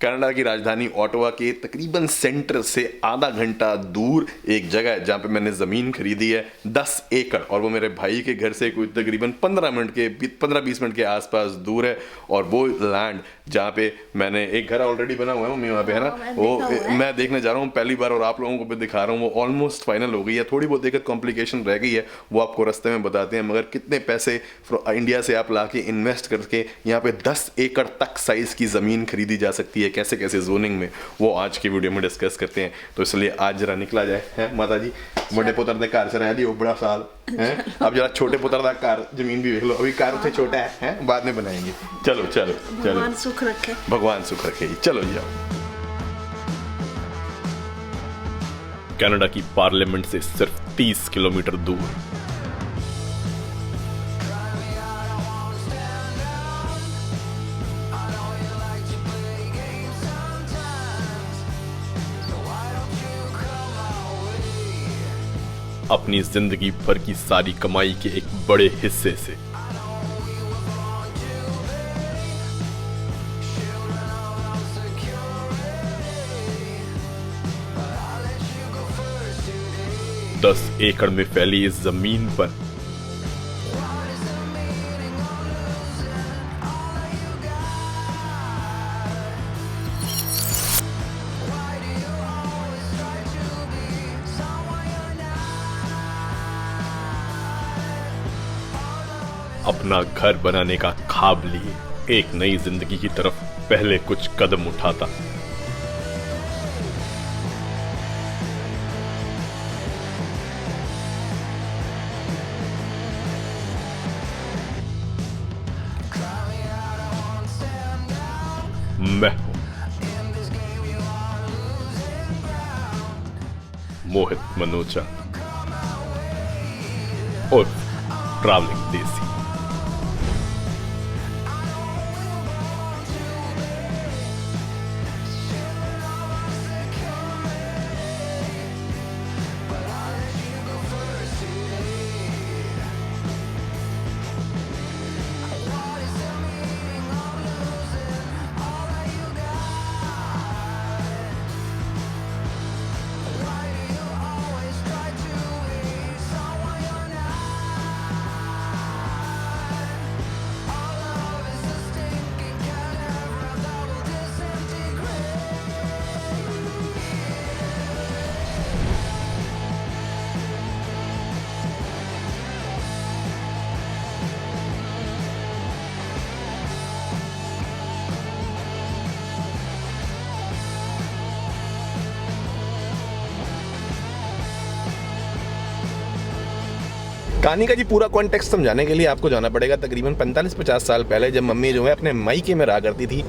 Canada की राजधानी Ottawa के तकरीबन सेंटर से आधा घंटा दूर एक जगह है जहाँ पे मैंने ज़मीन खरीदी है 10 एकड़, और वो मेरे भाई के घर से कोई तकरीबन 15-20 मिनट के आसपास दूर है। और वो लैंड जहाँ पे मैंने एक घर ऑलरेडी बना हुआ है मम्मी वहाँ पे, है ना, वो मैं देखने जा रहा हूँ पहली बार और आप लोगों को भी दिखा रहा हूँ। वो ऑलमोस्ट फाइनल हो गई है, थोड़ी बहुत दिक्कत कॉम्प्लिकेशन रह गई है, वो आपको रास्ते में बताते हैं। मगर कितने पैसे इंडिया से आप ला के इन्वेस्ट करके यहाँ पे 10 एकड़ तक साइज़ की ज़मीन खरीदी जा सकती है, कैसे कैसे जोनिंग में, वो आज की वीडियो में डिस्कस करते हैं। तो इसलिए आज जरा निकला जाए, है माता जी, बड़े पुत्र ने कार से रह दी वो बड़ा साल है, अब जरा छोटे पुत्र का कार जमीन भी देख लो, अभी कार उसे छोटा है, बाद में बनाएंगे। चलो चलो चलो, भगवान सुख रखे, भगवान सुख रखे। चलो जाओ। कनाडा की पार्लियामेंट से सिर्फ 30 किलोमीटर दूर अपनी जिंदगी भर की सारी कमाई के एक बड़े हिस्से से दस एकड़ में फैली इस जमीन पर अपना घर बनाने का ख्वाब लिए एक नई जिंदगी की तरफ पहले कुछ कदम उठाता। मैं हूं मोहित मनोचा और ट्रैवलिंग देसी। कहानी का जी पूरा कॉन्टेक्स्ट समझाने के लिए आपको जाना पड़ेगा तकरीबन 45-50 साल पहले, जब मम्मी जो है अपने मायके में रहा करती थी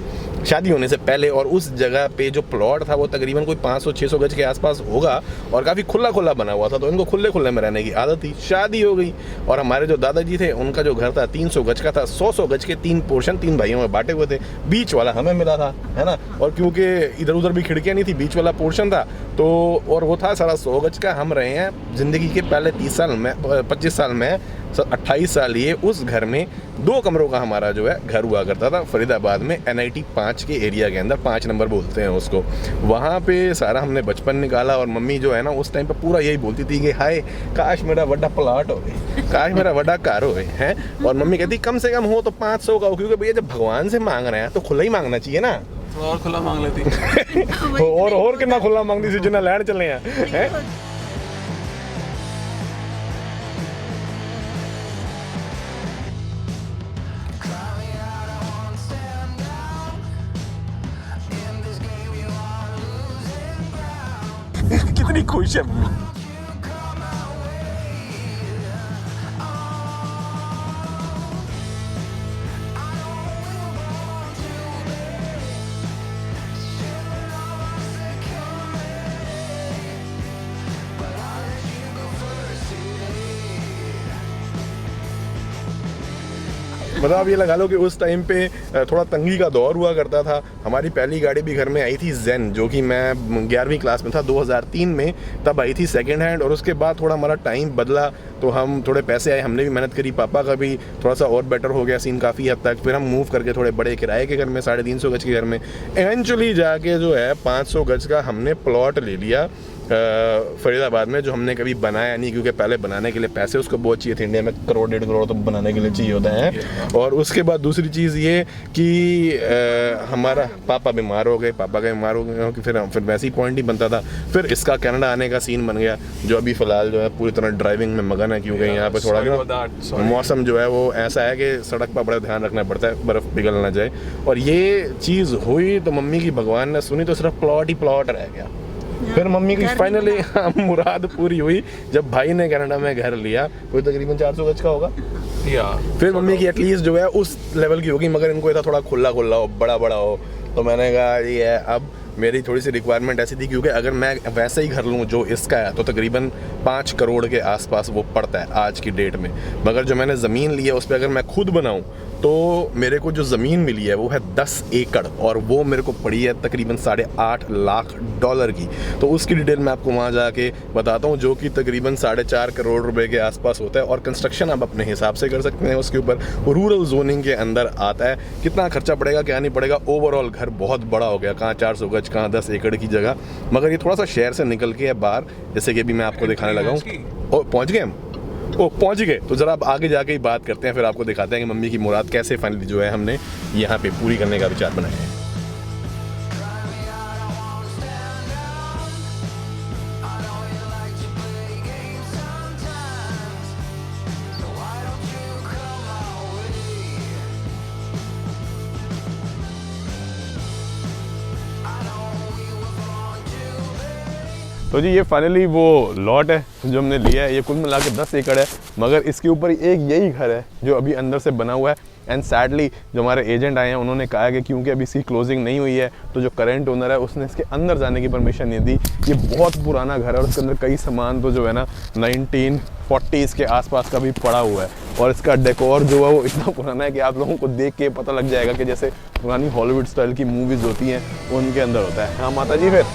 शादी होने से पहले। और उस जगह पे जो प्लॉट था वो तकरीबन कोई 500-600 गज के आसपास होगा और काफ़ी खुला खुला बना हुआ था, तो इनको खुले खुले में रहने की आदत थी। शादी हो गई और हमारे जो दादाजी थे उनका जो घर था 300 गज का था, 100 गज के 3 पोर्शन 3 भाइयों में बांटे हुए थे, बीच वाला हमें मिला था, है ना। और क्योंकि इधर उधर भी खिड़कियाँ नहीं थी, बीच वाला पोर्शन था, तो और वो था सारा 100 गज का। हम रहे हैं ज़िंदगी के पहले 30 साल में, 25 साल में 28 साल ये उस घर में 2 कमरों का हमारा जो है घर हुआ करता था फरीदाबाद में, NIT 5 के एरिया के अंदर, 5 नंबर बोलते हैं उसको। वहाँ पे सारा हमने बचपन निकाला और मम्मी जो है ना उस टाइम पे पूरा यही बोलती थी कि हाय काश मेरा बड़ा प्लाट हो, काश मेरा बड़ा कार हो है। और मम्मी कहती कम से कम हो तो 500 का हो, क्योंकि भैया जब भगवान से मांग रहे हैं तो खुला ही मांगना चाहिए ना। और खुला मांग लेती और कितना खुला मांगती सी जिन्ना लैंड चले हैं। कितनी खुश है मम्मी। मतलब आप ये लगा लो कि उस टाइम पे थोड़ा तंगी का दौर हुआ करता था। हमारी पहली गाड़ी भी घर में आई थी जेन, जो कि मैं 11वीं क्लास में था 2003 में, तब आई थी सेकंड हैंड। और उसके बाद थोड़ा हमारा टाइम बदला, तो हम थोड़े पैसे आए, हमने भी मेहनत करी, पापा का भी थोड़ा सा और बेटर हो गया सीन काफ़ी हद तक। फिर हम मूव करके थोड़े बड़े किराए के घर में, 350 गज के घर में, इवेंचुअली जाके जो है 500 गज का हमने प्लॉट ले लिया फरीदाबाद में, जो हमने कभी बनाया नहीं, क्योंकि पहले बनाने के लिए पैसे उसको बहुत चाहिए थे। इंडिया में करोड़ 1.5 करोड़ तो बनाने के लिए चाहिए होता है। और उसके बाद दूसरी चीज़ ये कि हमारा पापा बीमार हो गए, फिर वैसे ही पॉइंट ही बनता था। फिर इसका कनाडा आने का सीन बन गया, जो अभी फ़िलहाल जो है पूरी तरह ड्राइविंग में मगन है, क्योंकि यहाँ पे थोड़ा मौसम जो है वो ऐसा है कि सड़क पर बड़ा ध्यान रखना पड़ता है, बर्फ़ पिघल ना जाए। और ये चीज़ हुई तो मम्मी की भगवान ने सुनी, तो सिर्फ प्लॉट ही प्लॉट रह गया। फिर मम्मी की फाइनली मुराद पूरी हुई जब भाई ने कनाडा में घर लिया, कोई तकरीबन 400 गज का होगा। फिर मम्मी की एटलीस्ट जो है उस लेवल की होगी, मगर इनको ऐसा थोड़ा खुला हो, बड़ा बड़ा हो। तो मैंने कहा ये है, अब मेरी थोड़ी सी रिक्वायरमेंट ऐसी थी, क्योंकि अगर मैं वैसे ही घर लूँ जो इसका है, तो तकरीबन 5 करोड़ के आसपास वो पड़ता है आज की डेट में। मगर जो मैंने ज़मीन ली है उस पर अगर मैं खुद बनाऊँ, तो मेरे को जो ज़मीन मिली है वो है 10 एकड़, और वो मेरे को पड़ी है तकरीबन $8.5 लाख की। तो उसकी डिटेल मैं आपको वहाँ जाके बताता हूँ, जो कि तकरीबन 4.5 करोड़ रुपए के आसपास होता है। और कंस्ट्रक्शन आप अपने हिसाब से कर सकते हैं उसके ऊपर, रूरल जोनिंग के अंदर आता है। कितना खर्चा पड़ेगा क्या नहीं पड़ेगा, ओवरऑल घर बहुत बड़ा हो गया, कहाँ 400 गज, कहाँ 10 एकड़ की जगह। मगर ये थोड़ा सा शहर से निकल के है बाहर, जैसे कि अभी मैं आपको दिखाने लगा हूँ। ओ पहुँच गए हम, पहुंच गए। तो ज़रा अब आगे जाके ही बात करते हैं, फिर आपको दिखाते हैं कि मम्मी की मुराद कैसे फाइनली जो है हमने यहाँ पे पूरी करने का विचार बनाया है। तो जी ये फाइनली वो लॉट है जो हमने लिया है। ये कुल मिला के 10 एकड़ है, मगर इसके ऊपर एक यही घर है जो अभी अंदर से बना हुआ है। एंड सैडली जो हमारे एजेंट आए हैं उन्होंने कहा कि क्योंकि अभी इसकी क्लोजिंग नहीं हुई है, तो जो करंट ओनर है उसने इसके अंदर जाने की परमिशन नहीं दी। ये बहुत पुराना घर है और इसके अंदर कई सामान तो जो है ना 1940s के आसपास का भी पड़ा हुआ है। और इसका डेकोर जो है वो इतना पुराना है कि आप लोगों को देख के पता लग जाएगा कि जैसे पुरानी हॉलीवुड स्टाइल की मूवीज़ होती हैं उनके अंदर होता है। हाँ माता जी, फिर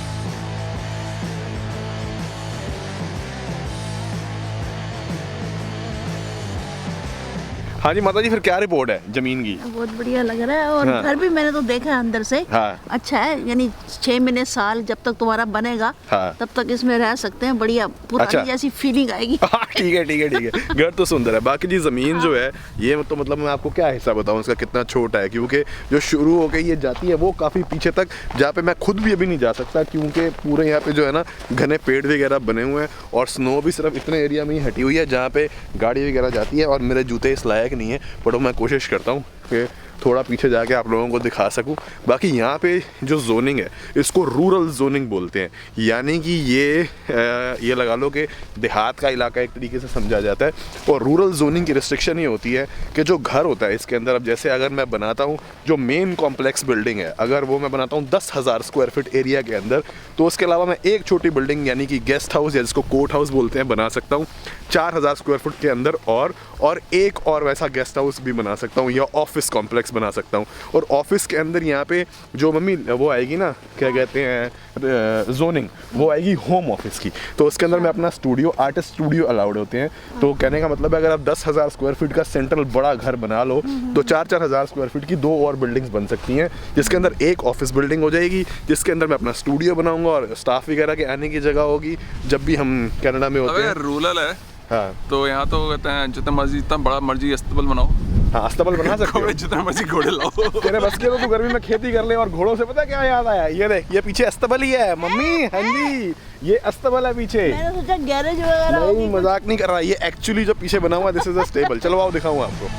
हाँ जी माता जी, फिर क्या रिपोर्ट है जमीन की? बहुत बढ़िया लग रहा है। और हाँ। घर भी मैंने तो देखा है अंदर से। हाँ। अच्छा है, यानी 6 महीने साल जब तक तुम्हारा बनेगा, हाँ। तब तक इसमें रह सकते हैं। बढ़िया पुरानी अच्छा। जैसी फीलिंग आएगी। ठीक है ठीक है ठीक है, घर तो सुंदर है। बाकी जी ज़मीन जो है ये तो मतलब मैं आपको क्या हिस्सा बताऊँ इसका कितना छोटा है, क्योंकि जो शुरू हो गई ये जाती है वो काफ़ी पीछे तक, जहाँ पे मैं खुद भी अभी नहीं जा सकता, क्योंकि पूरे यहाँ पे जो है ना घने पेड़ वगैरह बने हुए हैं। और स्नो भी सिर्फ इतने एरिया में ही हटी हुई है जहाँ पे गाड़ी वगैरह जाती है। और मेरे जूते इस लायक नहीं है, बट मैं कोशिश करता हूँ कि थोड़ा पीछे जाके आप लोगों को दिखा सकूं। बाकी यहाँ पे जो जोनिंग है इसको रूरल जोनिंग बोलते हैं, यानी कि ये लगा लो कि देहात का इलाका एक तरीके से समझा जाता है। और रूरल जोनिंग की रिस्ट्रिक्शन ये होती है कि जो घर होता है इसके अंदर, अब जैसे अगर मैं बनाता हूँ जो मेन कॉम्प्लेक्स बिल्डिंग है, अगर वो मैं बनाता हूँ 10,000 स्क्वायर फीट एरिया के अंदर, तो उसके अलावा मैं एक छोटी बिल्डिंग यानी कि गेस्ट हाउस या जिसको कोर्ट हाउस बोलते हैं बना सकता हूँ 4,000 स्क्वायर फुट के अंदर, और एक और वैसा गेस्ट हाउस भी बना सकता हूँ या ऑफिस कॉम्प्लेक्स बना सकता हूँ। और ऑफिस के अंदर यहाँ पे जो मम्मी वो आएगी ना, क्या कहते हैं जोनिंग, वो आएगी होम ऑफिस की। तो उसके अंदर मैं अपना स्टूडियो, आर्टिस्ट स्टूडियो अलाउड होते हैं। तो कहने का मतलब है अगर आप 10,000 स्क्वायर फीट का सेंट्रल बड़ा घर बना लो तो 4,000 स्क्वायर फीट की 2 और बिल्डिंग्स बन सकती हैं, जिसके अंदर एक ऑफिस बिल्डिंग हो जाएगी, जिसके अंदर मैं अपना स्टूडियो बनाऊंगा और स्टाफ वगैरह के आने की जगह होगी जब भी हम कनाडा में होते हैं। रूरल है। हाँ। तो यहाँ तो कहते हैं जितना मर्जी, इतना बड़ा मर्जी अस्तबल बनाओ। हाँ, अस्तबल बना सकते हो। जितना मर्जी घोड़े लाओ। तेरे बस के, तो तू गर्मी में खेती कर ले। और घोड़ों से पता क्या याद आया, ये देख, ये पीछे अस्तबल ही है मम्मी। हाँ जी, ये अस्तबल है पीछे। मैंने सोचा गैरेज वगैरह नहीं, होगी। मजाक नहीं कर रहा, ये एक्चुअली जो पीछे बना हुआ दिस इज अ स्टेबल। चलो आओ दिखाऊं आपको।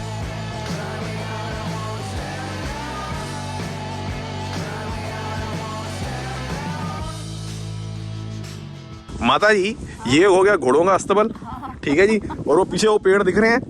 माता जी ये हो गया घोड़ों का अस्तबल, ठीक है जी। और वो पीछे वो पेड़ दिख रहे हैं,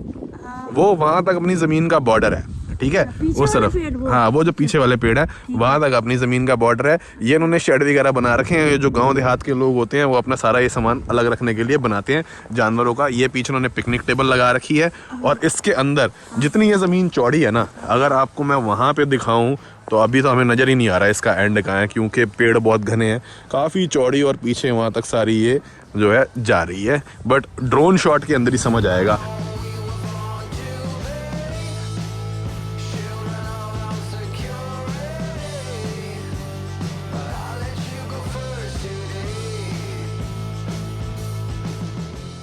वो वहां तक अपनी जमीन का बॉर्डर है। ठीक है, पीछे उस वाले तरफ। पेड़ वो। हाँ, वो जो पीछे वाले पेड़ है वहां तक अपनी जमीन का बॉर्डर है। ये इन्होंने शेड वगैरह बना रखे हैं। ये जो गांव देहात के लोग होते हैं वो अपना सारा ये सामान अलग रखने के लिए बनाते हैं जानवरों का। ये पीछे उन्होंने पिकनिक टेबल लगा रखी है। और इसके अंदर जितनी ये जमीन चौड़ी है ना, अगर आपको मैं वहां पे दिखाऊं तो अभी तो हमें नज़र ही नहीं आ रहा है इसका एंड कहाँ है, क्योंकि पेड़ बहुत घने हैं, काफ़ी चौड़ी, और पीछे वहाँ तक सारी ये जो है जा रही है। बट ड्रोन शॉट के अंदर ही समझ आएगा।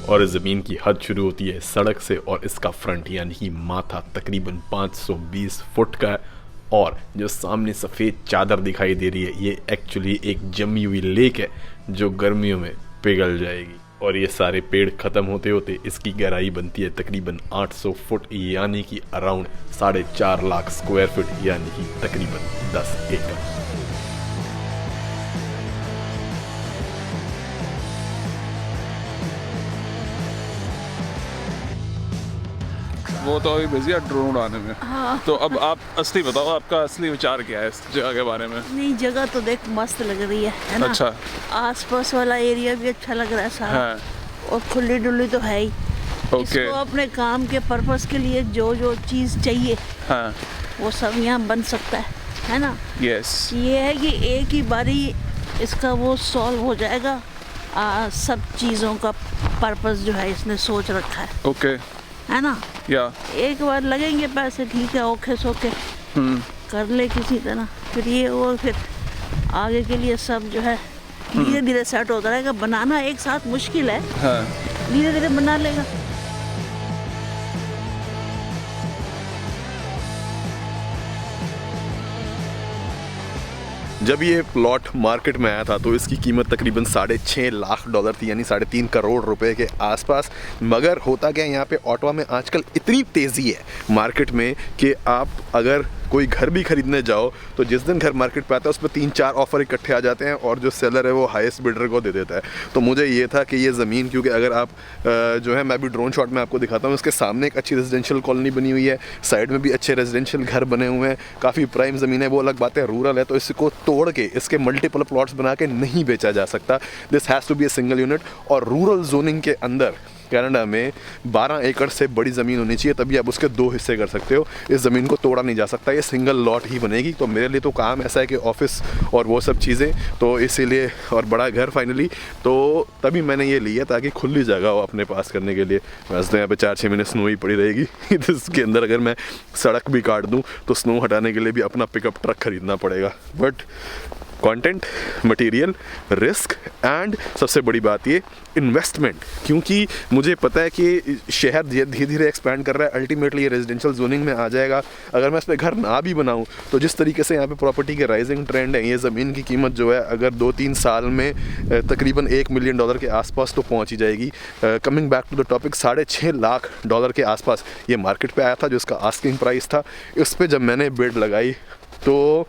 और ज़मीन की हद शुरू होती है सड़क से, और इसका फ्रंट यानी कि माथा तकरीबन 520 फुट का है। और जो सामने सफ़ेद चादर दिखाई दे रही है ये एक्चुअली एक जमी हुई लेक है जो गर्मियों में पिघल जाएगी। और ये सारे पेड़ ख़त्म होते होते इसकी गहराई बनती है तकरीबन 800 फुट यानी कि अराउंड 4.5 लाख स्क्वायर फुट यानी कि तकरीबन 10 एकड़। वो तो अभी बिजी है ड्रोन उड़ाने में। तो अब आप असली बताओ, आपका असली विचार क्या है इस जगह के बारे में? नहीं, जगह तो देख मस्त लग रही है ना। अच्छा। आसपास वाला एरिया भी अच्छा लग रहा है सारा। हाँ। और खुली डुली तो है ही। ओके। इसको अपने काम के पर्पस के लिए जो जो चीज़ चाहिए हाँ। वो सब यहाँ बन सकता है ना। यस। ये है कि एक ही बारी इसका वो सॉल्व हो जाएगा। सब चीज़ों का पर्पस जो है इसने सोच रखा है, ओके। है ना। या। एक बार लगेंगे पैसे, ठीक है, ओके सोके कर ले किसी तरह, फिर ये और फिर आगे के लिए सब जो है धीरे धीरे सेट होता रहेगा। बनाना एक साथ मुश्किल है, हाँ। धीरे धीरे बना लेगा। जब ये प्लॉट मार्केट में आया था तो इसकी कीमत तकरीबन 6.5 लाख डॉलर थी, यानी 3.5 करोड़ रुपए के आसपास। मगर होता क्या है, यहाँ पे ऑटवा में आजकल इतनी तेज़ी है मार्केट में कि आप अगर कोई घर भी खरीदने जाओ तो जिस दिन घर मार्केट पे आता है उस पर 3-4 ऑफर इकट्ठे आ जाते हैं और जो सेलर है वो हाईएस्ट बिडर को दे देता है। तो मुझे ये था कि ये ज़मीन, क्योंकि अगर आप जो है, मैं भी ड्रोन शॉट में आपको दिखाता हूँ, उसके सामने एक अच्छी रेजिडेंशियल कॉलोनी बनी हुई है, साइड में भी अच्छे रेजिडेंशियल घर बने हुए हैं, काफ़ी प्राइम ज़मीन है। वो अलग बात है, रूरल है, तो इसको तोड़ के इसके मल्टीपल प्लॉट्स बना के नहीं बेचा जा सकता। This has to be a single unit. और रूरल जोनिंग के अंदर कनाडा में 12 एकड़ से बड़ी ज़मीन होनी चाहिए, तभी आप उसके 2 हिस्से कर सकते हो। इस ज़मीन को तोड़ा नहीं जा सकता, ये सिंगल लॉट ही बनेगी। तो मेरे लिए तो काम ऐसा है कि ऑफिस और वो सब चीज़ें, तो इसीलिए, और बड़ा घर फाइनली, तो तभी मैंने ये लिया ताकि खुली जगह हो अपने पास करने के लिए। वैसे तो यहाँ पे 4-6 महीने स्नो ही पड़ी रहेगी इसके अंदर अगर मैं सड़क भी काट दूँ तो स्नो हटाने के लिए भी अपना पिकअप ट्रक खरीदना पड़ेगा। But content, material, risk and सबसे बड़ी बात ये इन्वेस्टमेंट, क्योंकि मुझे पता है कि शहर धीरे धीरे एक्सपैंड कर रहा है, अल्टीमेटली ये रेजिडेंशियल जोनिंग में आ जाएगा। अगर मैं इस पर घर ना भी बनाऊं तो जिस तरीके से यहाँ पे प्रॉपर्टी के राइजिंग ट्रेंड है, ये ज़मीन की कीमत जो है अगर 2-3 साल में तकरीबन $1 मिलियन के आसपास तो पहुँच ही जाएगी। Coming back to the topic, 6.5 lakh dollar के आसपास ये मार्केट पर आया था, जो इसका आस्किंग प्राइस था। इस पर जब मैंने बिड लगाई तो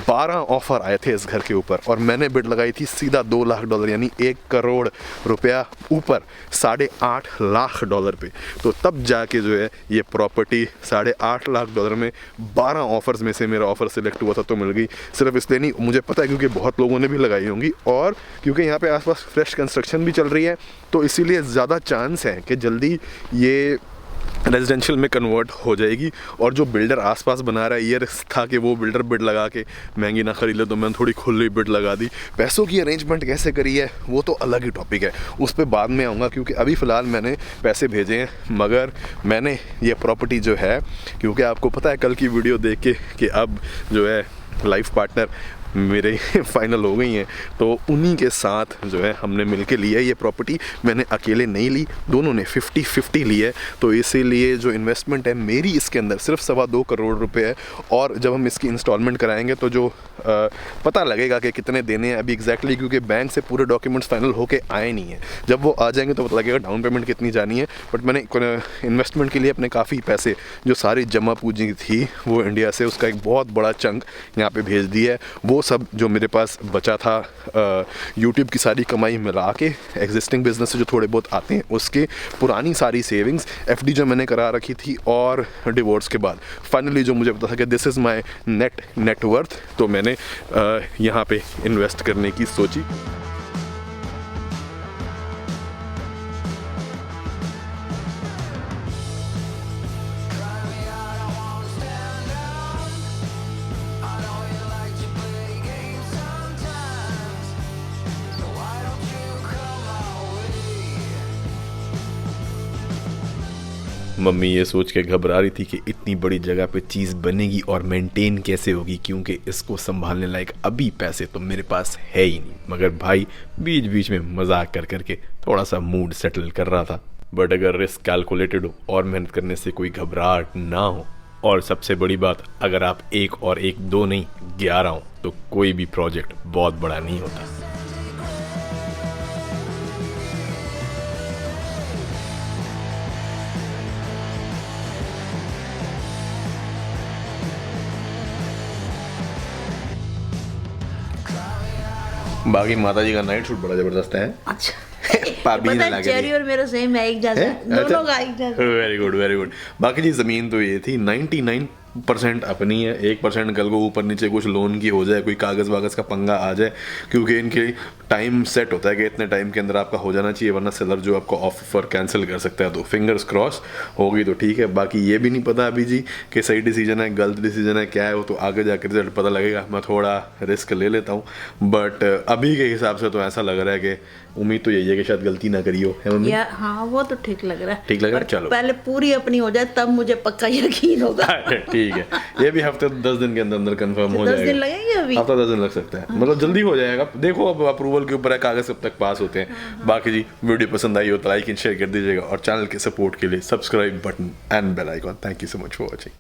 12 ऑफ़र आए थे इस घर के ऊपर, और मैंने बिड लगाई थी सीधा $2 लाख यानी 1 करोड़ रुपया ऊपर, 8.5 लाख डॉलर पे। तो तब जाके जो है ये प्रॉपर्टी 8.5 लाख डॉलर में 12 ऑफ़र्स में से मेरा ऑफ़र सिलेक्ट हुआ था, तो मिल गई। सिर्फ इसलिए नहीं, मुझे पता है क्योंकि बहुत लोगों ने भी लगाई होंगी, और क्योंकि यहाँ पे आसपास फ्रेश कंस्ट्रक्शन भी चल रही है, तो इसीलिए ज़्यादा चांस है कि जल्दी ये रेजिडेंशियल में कन्वर्ट हो जाएगी। और जो बिल्डर आसपास बना रहा है, ये रिस्क था कि वो बिल्डर बिड लगा के महंगी ना खरीद ले, तो मैंने थोड़ी खुली बिड लगा दी। पैसों की अरेंजमेंट कैसे करी है वो तो अलग ही टॉपिक है, उस पर बाद में आऊँगा, क्योंकि अभी फ़िलहाल मैंने पैसे भेजे हैं। मगर मैंने ये प्रॉपर्टी जो है, क्योंकि आपको पता है कल की वीडियो देख के कि अब जो है लाइफ पार्टनर मेरे फाइनल हो गई हैं, तो उन्हीं के साथ जो है हमने मिलके लिया ये प्रॉपर्टी। मैंने अकेले नहीं ली, दोनों ने 50-50 ली है। तो इसीलिए जो इन्वेस्टमेंट है मेरी इसके अंदर सिर्फ 2.25 करोड़ रुपए है। और जब हम इसकी इंस्टॉलमेंट कराएंगे तो जो पता लगेगा कि कितने देने हैं अभी एग्जैक्टली, क्योंकि बैंक से पूरे डॉक्यूमेंट्स फाइनल होके आए नहीं हैं। जब वो आ जाएंगे तो पता लगेगा डाउन पेमेंट कितनी जानी है। बट मैंने इन्वेस्टमेंट के लिए अपने काफ़ी पैसे, जो सारी जमा पूंजी थी वो इंडिया से, उसका एक बहुत बड़ा चंक यहाँ पे भेज दिया है। वो वो सब जो मेरे पास बचा था यूट्यूब की सारी कमाई मिला के, एग्जिस्टिंग बिजनेस से जो थोड़े बहुत आते हैं उसके, पुरानी सारी सेविंग्स, एफडी जो मैंने करा रखी थी, और डिवोर्स के बाद फाइनली जो मुझे पता था कि दिस इज़ माई नेटवर्थ, तो मैंने यहाँ पे इन्वेस्ट करने की सोची। मम्मी ये सोच के घबरा रही थी कि इतनी बड़ी जगह पे चीज़ बनेगी और मेंटेन कैसे होगी, क्योंकि इसको संभालने लायक अभी पैसे तो मेरे पास है ही नहीं। मगर भाई बीच बीच में मजाक कर करके थोड़ा सा मूड सेटल कर रहा था। बट अगर रिस्क कैलकुलेटेड हो और मेहनत करने से कोई घबराहट ना हो, और सबसे बड़ी बात, अगर आप 1 और 1 2 नहीं 11 हो, तो कोई भी प्रोजेक्ट बहुत बड़ा नहीं होता। बाकी माता जी का नाइट शूट बड़ा जबरदस्त है। अच्छा पाबी पता ने है, लगा चेरी और मेरा सेम है, एक जैसा है, दोनों का एक जैसा। Very good very good. बाकी जी ज़मीन तो ये थी 99% अपनी है, 1% कल को ऊपर नीचे कुछ लोन की हो जाए, कोई कागज़ वागज़ का पंगा आ जाए, क्योंकि इनके टाइम सेट होता है कि इतने टाइम के अंदर आपका हो जाना चाहिए, वरना सेलर जो आपको ऑफर कैंसिल कर सकता है। तो फिंगर्स क्रॉस होगी तो ठीक है। बाकी ये भी नहीं पता अभी जी कि सही डिसीजन है गलत डिसीजन है क्या है, वो तो आगे जाकर रिजल्ट पता लगेगा। मैं थोड़ा रिस्क ले लेता हूँ, बट अभी के हिसाब से तो ऐसा लग रहा है कि उम्मीद तो यही है कि शायद गलती ना करी हो, है मम्मी? हाँ वो तो ठीक लग रहा है। ठीक लग रहा है, चलो पहले पूरी अपनी हो जाए तब मुझे पक्का यकीन होगा। ठीक है, ये भी हफ्ते 10 दिन के अंदर अंदर कंफर्म हो 10 जाएगा। दिन लगेंगे अभी, हफ्ता 10 दिन लग सकता है, मतलब जल्दी हो जाएगा। देखो अब अप्रूवल के ऊपर है, कागज कब तक पास होते हैं। बाकी जी वीडियो पसंद आई हो तो लाइक एंड शेयर कर दीजिएगा, और चैनल के सपोर्ट के लिए subscribe button and bell icon. Thank you so much for watching.